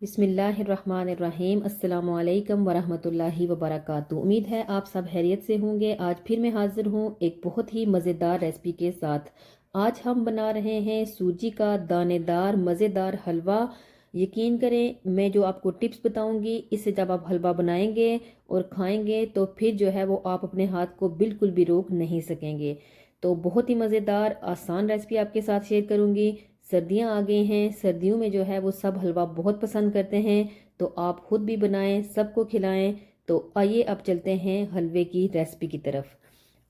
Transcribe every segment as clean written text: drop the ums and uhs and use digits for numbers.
बिस्मिल्लाहिर्रहमानिर्रहीम। अस्सलामुअलैकुम वरहमतुल्लाहि वबरकातुहू। उम्मीद है आप सब खैरियत से होंगे। आज फिर मैं हाजिर हूँ एक बहुत ही मज़ेदार रेसिपी के साथ। आज हम बना रहे हैं सूजी का दानेदार मज़ेदार हलवा। यकीन करें, मैं जो आपको टिप्स बताऊंगी, इससे जब आप हलवा बनाएंगे और खाएंगे तो फिर जो है वो आप अपने हाथ को बिल्कुल भी रोक नहीं सकेंगे। तो बहुत ही मज़ेदार आसान रेसिपी आपके साथ शेयर करूंगी। सर्दियां आ गई हैं, सर्दियों में जो है वो सब हलवा बहुत पसंद करते हैं, तो आप खुद भी बनाएं, सबको खिलाएं। तो आइए अब चलते हैं हलवे की रेसिपी की तरफ।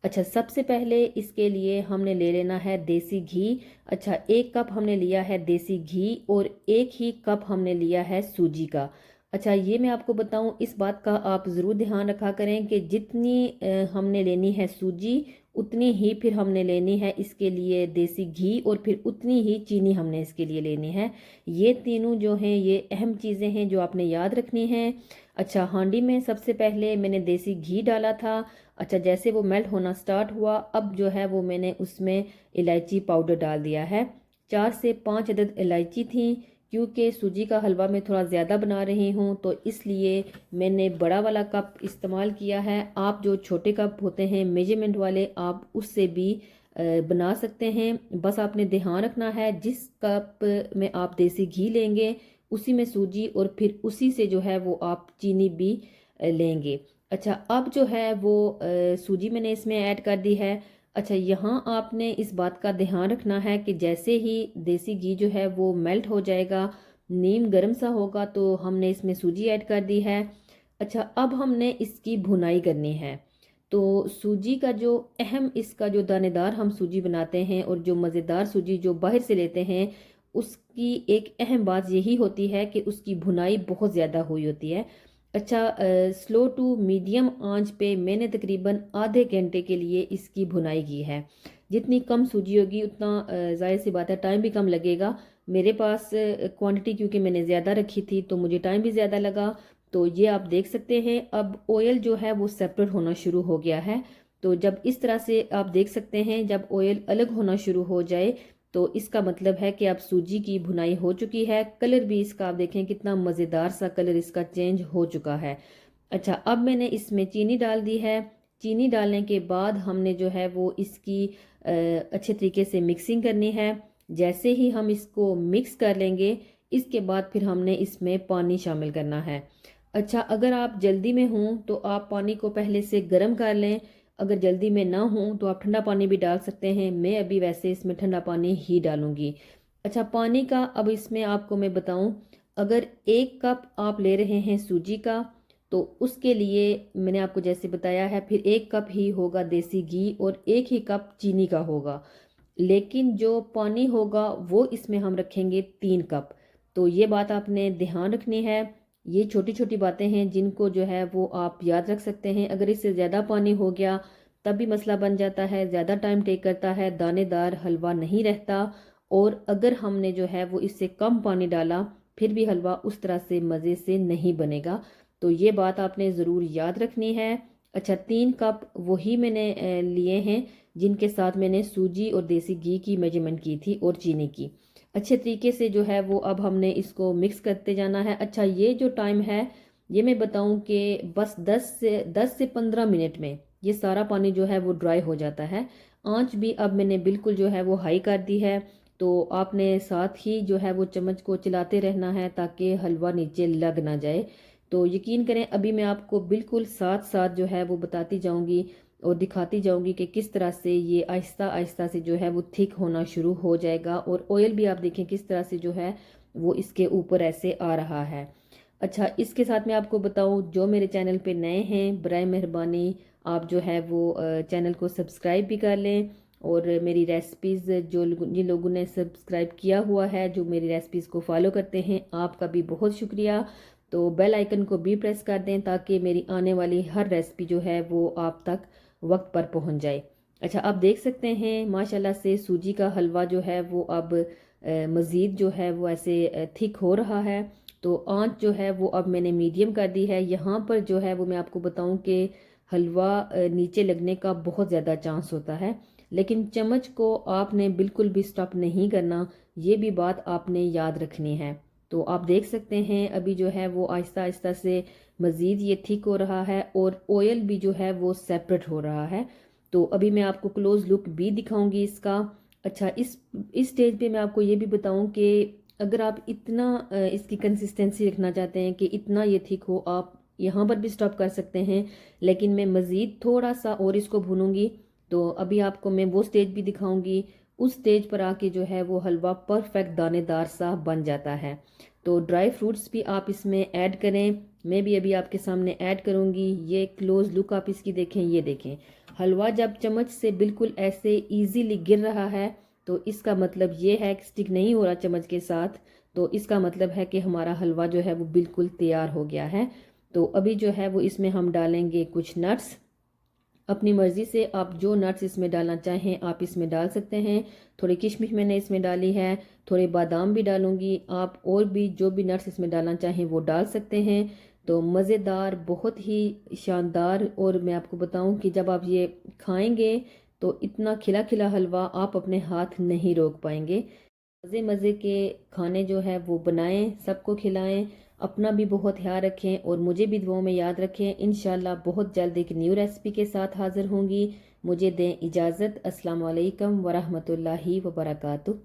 अच्छा, सबसे पहले इसके लिए हमने ले लेना है देसी घी। अच्छा, 1 कप हमने लिया है देसी घी और 1 ही कप हमने लिया है सूजी का। अच्छा, ये मैं आपको बताऊं, इस बात का आप ज़रूर ध्यान रखा करें कि जितनी हमने लेनी है सूजी, उतनी ही फिर हमने लेनी है इसके लिए देसी घी, और फिर उतनी ही चीनी हमने इसके लिए लेनी है। ये तीनों जो हैं ये अहम चीज़ें हैं जो आपने याद रखनी हैं। अच्छा, हांडी में सबसे पहले मैंने देसी घी डाला था। अच्छा, जैसे वो मेल्ट होना स्टार्ट हुआ, अब जो है वो मैंने उसमें इलायची पाउडर डाल दिया है। 4 से 5 अदद इलायची थी। क्योंकि सूजी का हलवा मैं थोड़ा ज़्यादा बना रही हूँ, तो इसलिए मैंने बड़ा वाला कप इस्तेमाल किया है। आप जो छोटे कप होते हैं मेजरमेंट वाले, आप उससे भी बना सकते हैं। बस आपने ध्यान रखना है, जिस कप में आप देसी घी लेंगे उसी में सूजी, और फिर उसी से जो है वो आप चीनी भी लेंगे। अच्छा, अब जो है वो सूजी मैंने इसमें ऐड कर दी है। अच्छा, यहाँ आपने इस बात का ध्यान रखना है कि जैसे ही देसी घी जो है वो मेल्ट हो जाएगा, नीम गर्म सा होगा, तो हमने इसमें सूजी ऐड कर दी है। अच्छा, अब हमने इसकी भुनाई करनी है। तो सूजी का जो अहम, इसका जो दानेदार हम सूजी बनाते हैं और जो मज़ेदार सूजी जो बाहर से लेते हैं, उसकी एक अहम बात यही होती है कि उसकी भुनाई बहुत ज़्यादा हुई होती है। अच्छा, स्लो टू मीडियम आंच पे मैंने तकरीबन आधे घंटे के लिए इसकी भुनाई की है। जितनी कम सूजी होगी उतना जाहिर सी बात है टाइम भी कम लगेगा। मेरे पास क्वांटिटी क्योंकि मैंने ज़्यादा रखी थी तो मुझे टाइम भी ज़्यादा लगा। तो ये आप देख सकते हैं, अब ऑयल जो है वो सेपरेट होना शुरू हो गया है। तो जब इस तरह से आप देख सकते हैं, जब ऑयल अलग होना शुरू हो जाए, तो इसका मतलब है कि अब सूजी की भुनाई हो चुकी है। कलर भी इसका आप देखें कितना मज़ेदार सा कलर इसका चेंज हो चुका है। अच्छा, अब मैंने इसमें चीनी डाल दी है। चीनी डालने के बाद हमने जो है वो इसकी अच्छे तरीके से मिक्सिंग करनी है। जैसे ही हम इसको मिक्स कर लेंगे, इसके बाद फिर हमने इसमें पानी शामिल करना है। अच्छा, अगर आप जल्दी में हों तो आप पानी को पहले से गर्म कर लें। अगर जल्दी में ना हो तो आप ठंडा पानी भी डाल सकते हैं। मैं अभी वैसे इसमें ठंडा पानी ही डालूंगी। अच्छा, पानी का अब इसमें आपको मैं बताऊं, अगर 1 कप आप ले रहे हैं सूजी का, तो उसके लिए मैंने आपको जैसे बताया है, फिर 1 कप ही होगा देसी घी और 1 ही कप चीनी का होगा। लेकिन जो पानी होगा वो इसमें हम रखेंगे 3 कप। तो ये बात आपने ध्यान रखनी है। ये छोटी छोटी बातें हैं जिनको जो है वो आप याद रख सकते हैं। अगर इससे ज़्यादा पानी हो गया तब भी मसला बन जाता है, ज़्यादा टाइम टेक करता है, दानेदार हलवा नहीं रहता। और अगर हमने जो है वो इससे कम पानी डाला, फिर भी हलवा उस तरह से मज़े से नहीं बनेगा। तो ये बात आपने ज़रूर याद रखनी है। अच्छा, 3 कप वही मैंने लिए हैं जिनके साथ मैंने सूजी और देसी घी की मेजरमेंट की थी और चीनी की। अच्छे तरीके से जो है वो अब हमने इसको मिक्स करते जाना है। अच्छा, ये जो टाइम है, ये मैं बताऊं कि बस 10 से 15 मिनट में ये सारा पानी जो है वो ड्राई हो जाता है। आंच भी अब मैंने बिल्कुल जो है वो हाई कर दी है। तो आपने साथ ही जो है वो चम्मच को चलाते रहना है ताकि हलवा नीचे लग ना जाए। तो यकीन करें, अभी मैं आपको बिल्कुल साथ साथ जो है वो बताती जाऊंगी और दिखाती जाऊंगी कि किस तरह से ये आहिस्ता आहिस्ता से जो है वो थिक होना शुरू हो जाएगा। और ऑयल भी आप देखें किस तरह से जो है वो इसके ऊपर ऐसे आ रहा है। अच्छा, इसके साथ मैं आपको बताऊं, जो मेरे चैनल पे नए हैं, बराए मेहरबानी आप जो है वो चैनल को सब्सक्राइब भी कर लें। और मेरी रेसिपीज़ जिन लोगों ने सब्सक्राइब किया हुआ है, जो मेरी रेसिपीज़ को फॉलो करते हैं, आपका भी बहुत शुक्रिया। तो बेल आइकन को भी प्रेस कर दें ताकि मेरी आने वाली हर रेसिपी जो है वो आप तक वक्त पर पहुंच जाए। अच्छा, आप देख सकते हैं माशाल्लाह से सूजी का हलवा जो है वो अब मज़ीद जो है वो ऐसे थिक हो रहा है। तो आंच जो है वो अब मैंने मीडियम कर दी है। यहाँ पर जो है वो मैं आपको बताऊं कि हलवा नीचे लगने का बहुत ज़्यादा चांस होता है, लेकिन चम्मच को आपने बिल्कुल भी स्टॉप नहीं करना। ये भी बात आपने याद रखनी है। तो आप देख सकते हैं अभी जो है वो आहिस्ता आहिस्ता से मज़ीद ये थिक हो रहा है और ऑयल भी जो है वो सेपरेट हो रहा है। तो अभी मैं आपको क्लोज लुक भी दिखाऊंगी इसका। अच्छा, इस स्टेज पे मैं आपको ये भी बताऊं कि अगर आप इतना इसकी कंसिस्टेंसी रखना चाहते हैं कि इतना ये थिक हो, आप यहाँ पर भी स्टॉप कर सकते हैं, लेकिन मैं मज़ीद थोड़ा सा और इसको भूनूंगी। तो अभी आपको मैं वो स्टेज भी दिखाऊंगी। उस स्टेज पर आके जो है वो हलवा परफेक्ट दानेदार सा बन जाता है। तो ड्राई फ्रूट्स भी आप इसमें ऐड करें, मैं भी अभी आपके सामने ऐड करूंगी। ये क्लोज लुक आप इसकी देखें, ये देखें हलवा जब चम्मच से बिल्कुल ऐसे इजीली गिर रहा है तो इसका मतलब ये है कि स्टिक नहीं हो रहा चम्मच के साथ, तो इसका मतलब है कि हमारा हलवा जो है वो बिल्कुल तैयार हो गया है। तो अभी जो है वो इसमें हम डालेंगे कुछ नट्स। अपनी मर्ज़ी से आप जो नट्स इसमें डालना चाहें आप इसमें डाल सकते हैं। थोड़ी किशमिश मैंने इसमें डाली है, थोड़े बादाम भी डालूंगी। आप और भी जो भी नट्स इसमें डालना चाहें वो डाल सकते हैं। तो मज़ेदार, बहुत ही शानदार। और मैं आपको बताऊं कि जब आप ये खाएंगे तो इतना खिला खिला हलवा आप अपने हाथ नहीं रोक पाएंगे। मज़े मज़े के खाने जो है वो बनाएं, सबको खिलाएं, अपना भी बहुत ध्यान रखें और मुझे भी दुआओं में याद रखें। इंशाल्लाह बहुत जल्द एक न्यू रेसिपी के साथ हाज़िर होंगी। मुझे दें इजाज़त। अस्सलाम वालेकुम वरहमतुल्लाहि वबरकातुहू।